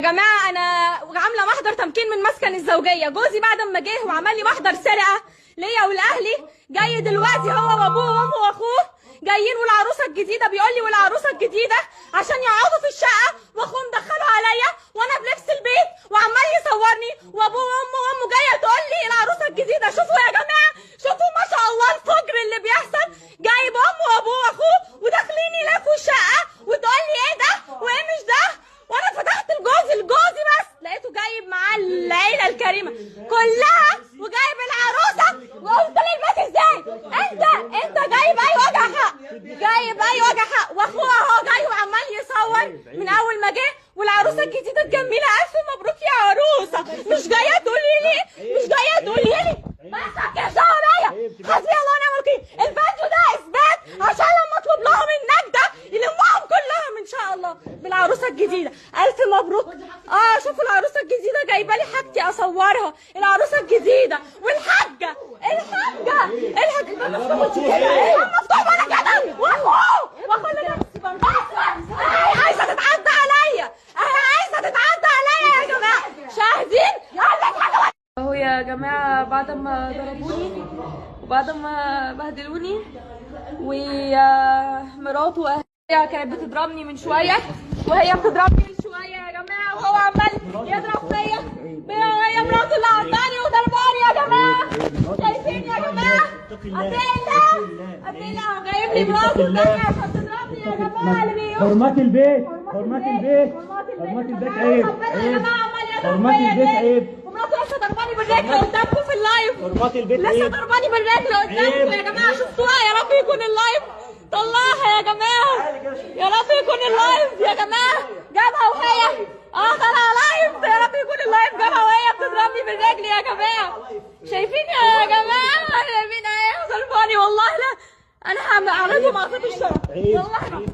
يا جماعه انا عامله محضر تمكين من مسكن الزوجيه. جوزي بعد ما جه وعمل لي محضر سرقه ليا ولاهلي، جاي دلوقتي هو وابوه وامه واخوه جايين، والعروسه الجديده بيقول لي والعروسه الجديده عشان يقعدوا في الشقه، واخوه مدخله عليا وانا بلبس البيت وعمال يصورني، وابوه وامه جايه تقول لي العروسه الجديده. شوفوا يا جماعه، شوفوا ما شاء الله الفجر اللي بيحصل، جايب امه وابوه واخوه وداخلين يلفوا الشقه وتقول لي ايه ده وايه مش ده. وانا فتحت الجوزي بس لقيته جايب معاه العيله الكريمه كلها وجايب العروسه، وقلت له البس ازاي؟ انت جايب اي وجع حق، جايب اي وجع حق، واخوها اهو جاي وعمال يصور من اول ما جه، والعروسه الجديده تجميله الف مبروك يا عروسه. مش جايه تقولي لي مسك يا شعبيه، حسبي الله ونعم الوكيل. الفيديو ده اثبات عشان لما اطلب لهم النجده يلموهم كلهم ان شاء الله بالعروسه الجديده. الف مبروك. شوفوا العروسه الجديده جايبه لي حاجتي اصورها، العروسه الجديده والحاجه مفتوح وانا كده واخوه اللي نفسي عايزه تتعدى عليا، يا جماعه شاهدين. اهو يا جماعه بعد ما ضربوني وبعد ما بهدلوني، ومراته واهلها كانت بتضربني من شويه، وهي بتضربني من شويه يا جماعه، وهو عمال يضرب فيا، هي مراته اللي عضاني وضرباني يا جماعه. شايفين يا جماعه؟ اتقي الله جايب لي مراته تانية عشان تضربني يا جماعه. اللي بيقول حرمات البيت عيب، حرمات البيت عيب، ومراته لسه ضرباني بالرجل قدامكم في اللايف، حرمات البيت لسه ضرباني بالرجل قدامكم يا جماعه. شفتوها؟ يا رب يكون اللايف طلعها يا جماعه، يا رب يكون اللايف يا جماعه جابها وهي طالعه لايف، يا رب يكون اللايف جابها وهي بتضربني بالرجل يا جماعه. شايفين يا جماعه؟ شايفين ايه؟ ضرباني والله. لا انا هعرضهم عصابه الشرف والله.